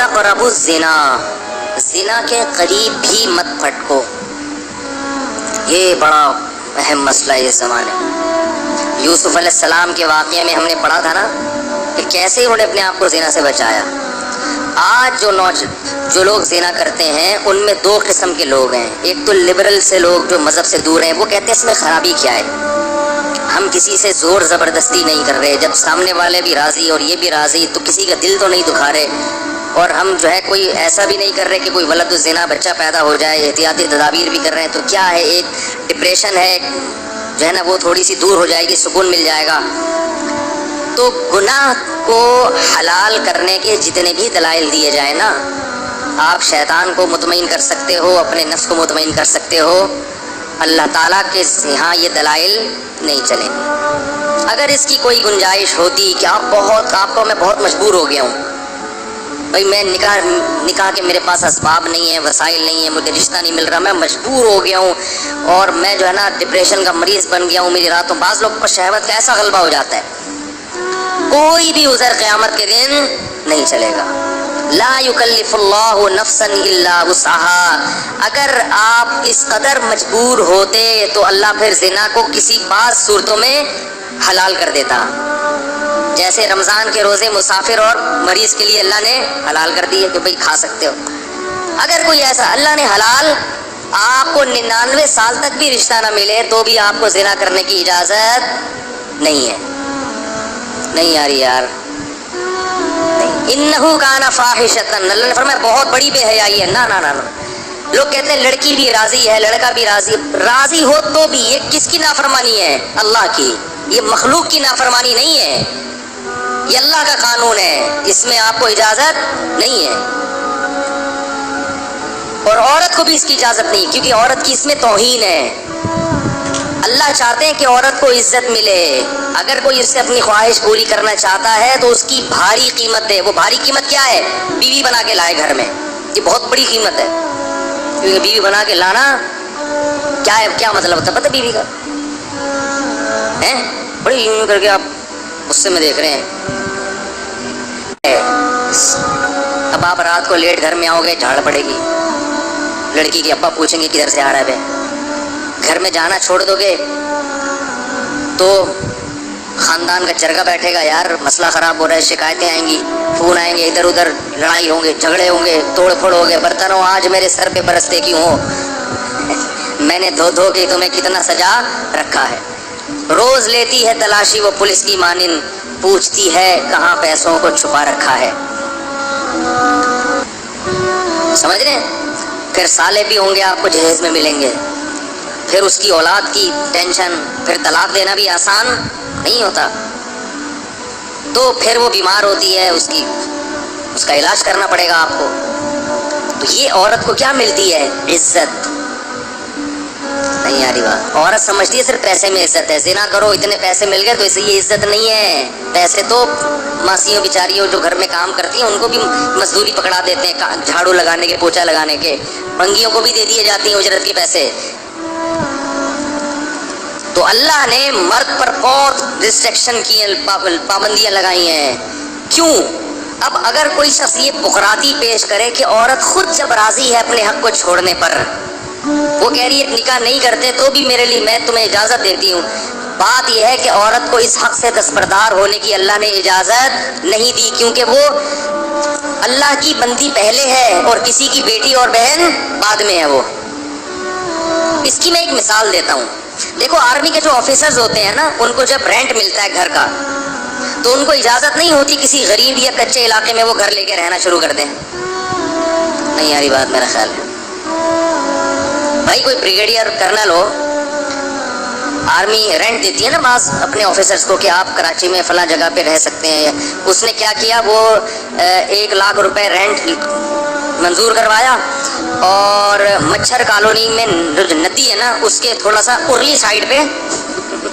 تقربوا الزنا، زنا کے قریب بھی مت پھٹکو. یہ بڑا اہم مسئلہ ہے اس زمانے میں. یوسف علیہ السلام کے واقعے میں ہم نے پڑھا تھا نا کہ کیسے انہوں نے اپنے آپ کو زنا سے بچایا. آج جو لوگ زنا کرتے ہیں ان میں دو قسم کے لوگ ہیں. ایک تو لبرل سے لوگ جو مذہب سے دور ہیں، وہ کہتے ہیں اس میں خرابی کیا ہے، ہم کسی سے زور زبردستی نہیں کر رہے، جب سامنے والے بھی راضی اور یہ بھی راضی تو کسی کا دل تو نہیں دکھا رہے، اور ہم جو ہے کوئی ایسا بھی نہیں کر رہے کہ کوئی ولد الزنا بچہ پیدا ہو جائے، احتیاطی تدابیر بھی کر رہے ہیں. تو کیا ہے، ایک ڈپریشن ہے جو ہے نا وہ تھوڑی سی دور ہو جائے گی، سکون مل جائے گا. تو گناہ کو حلال کرنے کے جتنے بھی دلائل دیے جائیں نا، آپ شیطان کو مطمئن کر سکتے ہو، اپنے نفس کو مطمئن کر سکتے ہو، اللہ تعالیٰ کے یہاں یہ دلائل نہیں چلیں. اگر اس کی کوئی گنجائش ہوتی کہ آپ کو میں بہت مجبور ہو گیا ہوں بھائی، میں نکاح کے میرے پاس اسباب نہیں ہیں، وسائل نہیں ہیں، مجھے رشتہ نہیں مل رہا، میں مجبور ہو گیا ہوں اور میں جو ہے نا ڈپریشن کا مریض بن گیا ہوں، میری راتوں بعض لوگ کو شہوت کا ایسا غلبہ ہو جاتا ہے، کوئی بھی عذر قیامت کے دن نہیں چلے گا. لا یکلف اللہ نفسا الا وسعها. اگر آپ اس قدر مجبور ہوتے تو اللہ پھر زنا کو کسی بعض صورتوں میں حلال کر دیتا. جیسے رمضان کے روزے مسافر اور مریض کے لیے اللہ نے حلال کر دیے کہ بھئی کھا سکتے ہو. اگر کوئی ایسا اللہ نے حلال، آپ کو 99 سال تک بھی رشتہ نہ ملے تو بھی آپ کو زنا کرنے کی اجازت نہیں ہے. نہیں آ رہی یار، انہو کان فاحشۃ، اللہ نے فرمایا بہت بڑی بے حیائی ہے. نا نا نا نا. لوگ کہتے ہیں لڑکی بھی راضی ہے، لڑکا بھی راضی ہو تو بھی یہ کس کی نافرمانی ہے؟ اللہ کی. یہ مخلوق کی نافرمانی نہیں ہے، یہ اللہ کا قانون ہے، اس میں آپ کو اجازت نہیں ہے. اور عورت کو بھی اس کی اجازت نہیں، کیونکہ عورت کی اس میں توہین ہے. اللہ چاہتے ہیں کہ عورت کو عزت ملے. اگر کوئی اس سے اپنی خواہش پوری کرنا چاہتا ہے تو اس کی بھاری قیمت دے. وہ بھاری قیمت کیا ہے؟ بیوی بنا کے لائے گھر میں. یہ بہت بڑی قیمت ہے، کیونکہ بیوی بنا کے لانا کیا ہے، کیا مطلب ہوتا ہے پتہ بیوی کا ہے؟ بڑی یوں کر کے آپ غصے میں دیکھ رہے ہیں. اب آپ رات کو لیٹ گھر میں آؤ گے، جھاڑ پڑے گی، لڑکی کے ابا پوچھیں گے کدھر سے آ رہا ہے بے. گھر میں جانا چھوڑ دو گے تو خاندان کا چرگا بیٹھے گا، یار مسئلہ خراب ہو رہا ہے، شکایتیں آئیں گی، فون آئیں گے، ادھر ادھر لڑائی ہوں گے، جھگڑے ہوں گے، توڑ پھوڑ ہو گے. برتنوں آج میرے سر پہ برستے کیوں ہو؟ میں نے دھو دھو کے تمہیں کتنا سجا رکھا ہے. روز لیتی ہے تلاشی وہ پولیس کی مانند، پوچھتی ہے کہاں پیسوں کو چھپا رکھا ہے. سمجھ رہے ہیں؟ پھر سالے بھی ہوں گے آپ کو جہیز میں ملیں گے، پھر اس کی اولاد کی ٹینشن، پھر طلاق دینا بھی آسان نہیں ہوتا. تو پھر وہ بیمار ہوتی ہے، اس کا علاج کرنا پڑے گا آپ کو. تو یہ عورت کو کیا ملتی ہے؟ عزت. نہیں آ رہی بات. عورت سمجھتی ہے صرف پیسے میں عزت ہے، زنا کرو اتنے پیسے مل گئے تو اسے یہ عزت نہیں ہے. پیسے تو ماسیوں بیچاریوں جو گھر میں کام کرتی ہیں ان کو بھی مزدوری پکڑا دیتے ہیں، جھاڑو لگانے کے، پوچھا لگانے کے. بنگیوں کو بھی دے دیے جاتی ہیں اجرت کے پیسے. تو اللہ نے مرد پر بہت ریسٹرکشن کی ہیں، پابندیاں لگائی ہیں. کیوں؟ اب اگر کوئی شخص یہ بغراتی پیش کرے کہ عورت خود جب راضی ہے اپنے حق کو چھوڑنے پر، وہ کہہ رہی ہے نکاح نہیں کرتے تو بھی میرے لیے میں تمہیں اجازت دیتی ہوں. بات یہ ہے کہ عورت کو اس حق سے دستبردار ہونے کی اللہ نے اجازت نہیں دی، کیونکہ وہ اللہ کی بندی پہلے ہے اور کسی کی بیٹی اور بہن بعد میں ہے. وہ اس کی میں ایک مثال دیتا ہوں. دیکھو آرمی کے جو آفیسرز ہوتے ہیں نا، ان کو جب رینٹ ملتا ہے گھر کا تو ان کو اجازت نہیں ہوتی کسی غریب یا کچے علاقے میں وہ گھر لے کے رہنا شروع کر دیں. نہیں آ رہی بات میرا خیال ہے. بھائی کوئی بریگیڈیئر کرنل ہو، آرمی رینٹ دیتی ہے نا بعض اپنے آفیسرز کو کہ آپ کراچی میں فلاں جگہ پہ رہ سکتے ہیں. اس نے کیا کیا، وہ 1 لاکھ روپے رینٹ منظور کروایا اور مچھر کالونی میں جو ندی ہے نا اس کے تھوڑا سا ارلی سائڈ پہ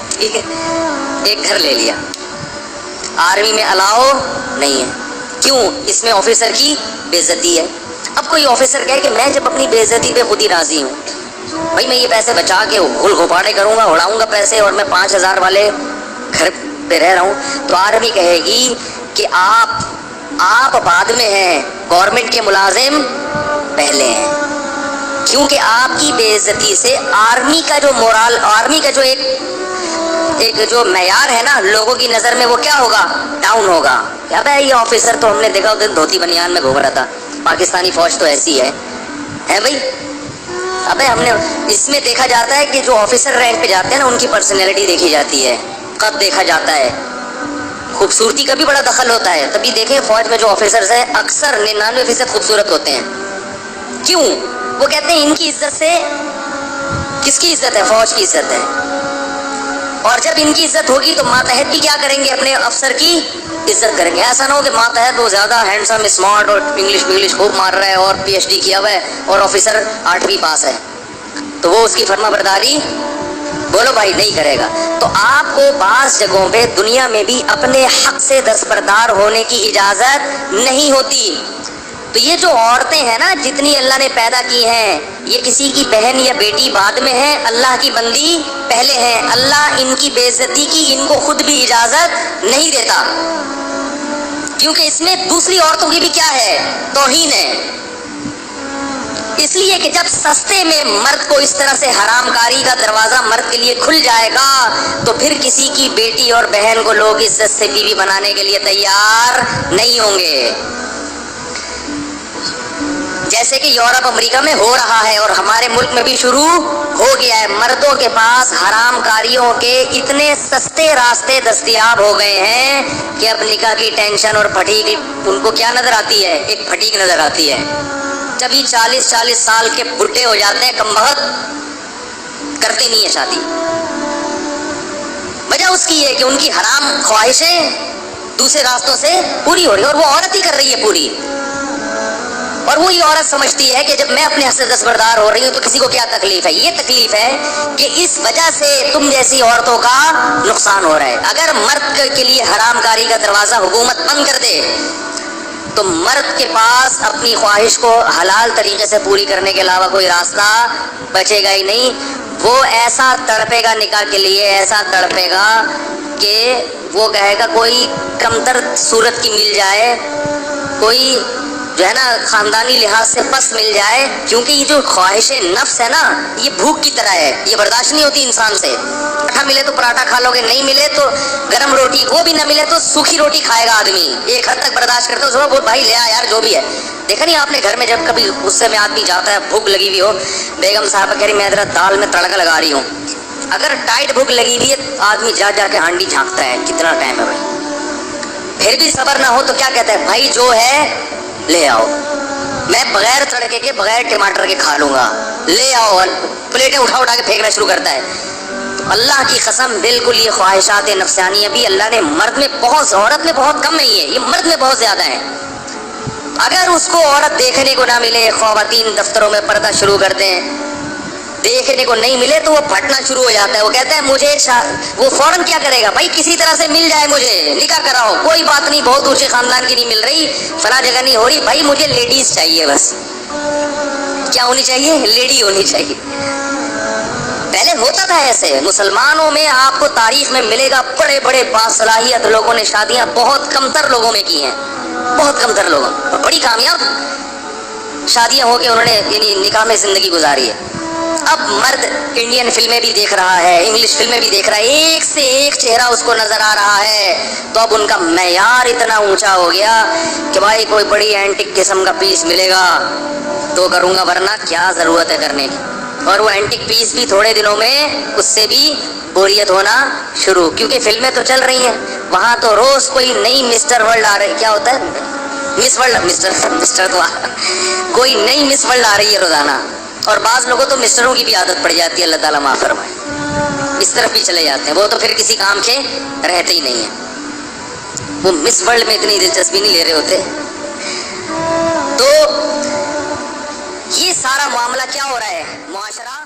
ٹھیک ہے ایک گھر لے لیا. آرمی میں الاؤ نہیں ہے. کیوں؟ اس میں آفیسر کی بے عزتی ہے. اب کوئی آفیسر کہے کہ میں جب اپنی بے عزتی پہ خود ہی راضی ہوں، بھائی میں یہ پیسے بچا کے گل گھپاڑے کروں گا، اڑاؤں گا پیسے، اور میں 5000 والے گھر پہ رہ رہا ہوں، تو آرمی کہے گی کہ آپ آپ بعد میں ہیں, گورنمنٹ کے ملازم پہلے ہیں, کیونکہ آپ کی بے عزتی سے آرمی کا جو مورال, آرمی کا جو ایک جو معیار ہے نا لوگوں کی نظر میں, وہ کیا ہوگا, ڈاؤن ہوگا. کیا بھائی یہ آفیسر تو ہم نے دیکھا اس دن دھوتی بنیان میں گھوم رہا تھا, پاکستانی فوج تو ایسی ہے بھائی. ابے ہم نے اس میں دیکھا جاتا ہے کہ جو آفیسر رینک پہ جاتے ہیں نا ان کی پرسنالٹی دیکھی جاتی ہے, قد دیکھا جاتا ہے, خوبصورتی کا بھی بڑا دخل ہوتا ہے. تبھی دیکھیں فوج میں جو آفیسرز ہیں اکثر 99% خوبصورت ہوتے ہیں. کیوں؟ وہ کہتے ہیں ان کی عزت سے, کس کی عزت ہے, فوج کی عزت ہے. اور جب ان کی عزت ہوگی تو ماتحت بھی کیا کریں گے, اپنے افسر کی عزت کریں گے. ایسا نہ ہو کہ ماتحت وہ زیادہ ہینڈسم اسمارٹ اور انگلش خوب مار رہا ہے اور PhD کیا ہوا ہے اور آفیسر 8ویں پاس ہے, تو وہ اس کی فرما برداری بولو بھائی نہیں کرے گا. تو آپ کو بعض جگہوں پہ دنیا میں بھی اپنے حق سے دستبردار ہونے کی اجازت نہیں ہوتی. تو یہ جو عورتیں ہیں نا جتنی اللہ نے پیدا کی ہیں, یہ کسی کی بہن یا بیٹی بعد میں ہے, اللہ کی بندی پہلے ہے. اللہ ان کی بے عزتی کی ان کو خود بھی اجازت نہیں دیتا, کیونکہ اس میں دوسری عورتوں کی بھی کیا ہے, توہین ہے. اس لیے کہ جب سستے میں مرد کو اس طرح سے حرام کاری کا دروازہ مرد کے لیے کھل جائے گا تو پھر کسی کی بیٹی اور بہن کو لوگ عزت سے بیوی بنانے کے لیے تیار نہیں ہوں گے. جیسے کہ یورپ امریکہ میں ہو رہا ہے اور ہمارے ملک میں بھی شروع ہو گیا ہے. مردوں کے پاس حرام کاریوں کے اتنے سستے راستے دستیاب ہو گئے ہیں کہ اب نکاح کی ٹینشن اور پھٹیک ان کو کیا نظر آتی ہے, ایک پھٹیک نظر آتی ہے. جب یہ 40 سال کے بڈھے ہو جاتے ہیں کم بخت, کرتے نہیں ہے شادی. وجہ اس کی ہے کہ ان کی حرام خواہشیں دوسرے راستوں سے پوری ہو رہی ہے, اور وہ عورت ہی کر رہی ہے پوری. اور وہی عورت سمجھتی ہے کہ جب میں اپنے حق سے دستبردار ہو رہی ہوں تو کسی کو کیا تکلیف ہے. یہ تکلیف ہے کہ اس وجہ سے تم جیسی عورتوں کا نقصان ہو رہا ہے. اگر مرد کے لیے حرام کاری کا دروازہ حکومت بند کر دے تو مرد کے پاس اپنی خواہش کو حلال طریقے سے پوری کرنے کے علاوہ کوئی راستہ بچے گا ہی نہیں. وہ ایسا تڑپے گا نکاح کے لیے, ایسا تڑپے گا کہ وہ کہے گا کوئی کمتر صورت کی مل جائے, کوئی جو ہے نا خاندانی لحاظ سے پس مل جائے. کیونکہ یہ جو خواہش نفس ہے نا یہ بھوک کی طرح ہے, یہ برداشت نہیں ہوتی انسان سے. پراٹھا ملے تو پراٹھا کھا لو گے, نہیں ملے تو گرم روٹی, وہ بھی نہ ملے تو سوکھی روٹی کھائے گا آدمی. ایک حد تک برداشت کرتا ہے, بہت بھائی لے آ یار جو بھی ہے. دیکھا نہیں آپ نے گھر میں جب کبھی غصے میں آدمی جاتا ہے, بھوک لگی ہوئی ہو, بیگم صاحب کہہ رہی میں ذرا دال میں تڑکا لگا رہی ہوں, اگر ٹائٹ بھوک لگی ہوئی ہے آدمی جا کے ہانڈی جھانکتا ہے کتنا ٹائم ہے بھائی. پھر بھی صبر نہ ہو تو کیا کہتا ہے, بھائی جو ہے لے آؤ, میں بغیر تڑکے کے بغیر ٹماٹر کے کھا لوں گا, لے آؤ. پلیٹیں اٹھا کے پھینکنا شروع کرتا ہے. اللہ کی قسم بالکل یہ خواہشات نفسانیہ بھی اللہ نے مرد میں بہت, عورت میں بہت کم نہیں ہے, یہ مرد میں بہت زیادہ ہے. اگر اس کو عورت دیکھنے کو نہ ملے, خواتین دفتروں میں پردہ شروع کر دیں, دیکھنے کو نہیں ملے تو وہ پھٹنا شروع ہو جاتا ہے. وہ کہتا ہے مجھے وہ فوراً کیا کرے گا, بھائی کسی طرح سے مل جائے مجھے نکاح کراؤ, کوئی بات نہیں بہت اونچے خاندان کی نہیں مل رہی, فلاں جگہ نہیں ہو رہی, بھائی مجھے لیڈیز چاہیے بس. کیا ہونی چاہیے, لیڈی ہونی چاہیے. پہلے ہوتا تھا ایسے. مسلمانوں میں آپ کو تاریخ میں ملے گا بڑے بڑے باصلاحیت لوگوں نے شادیاں بہت کمتر لوگوں میں کی ہیں, بہت کمتر لوگوں, اور بڑی کامیاب شادیاں ہو کے انہوں نے یعنی نکاح میں زندگی گزاری ہے. اب مرد انڈین فلمیں بھی دیکھ رہا ہے, انگلش فلمیں بھی دیکھ رہا ہے, ایک سے ایک چہرہ اس کو نظر آ رہا ہے, تو اب ان کا معیار اتنا اونچا ہو گیا کہ بھائی کوئی بڑی اینٹک قسم کا پیس ملے گا تو کروں گا, ورنہ کیا ضرورت ہے کرنے کی. اور وہ اینٹک پیس بھی تھوڑے دنوں میں اس سے بھی بوریت ہونا شروع, کیونکہ فلمیں تو چل رہی ہیں, وہاں تو روز کوئی نئی مسٹر ورلڈ آ رہی, کیا ہوتا ہے مس ورلڈ, مسٹر تو کوئی نئی مس ورلڈ آ رہی ہے روزانہ. اور بعض لوگوں تو مسٹروں کی بھی عادت پڑ جاتی ہے, اللہ تعالیٰ معاف فرمائے, اس طرف بھی چلے جاتے ہیں. وہ تو پھر کسی کام کے رہتے ہی نہیں ہیں, وہ مس ورلڈ میں اتنی دلچسپی نہیں لے رہے ہوتے. تو یہ سارا معاملہ کیا ہو رہا ہے, معاشرہ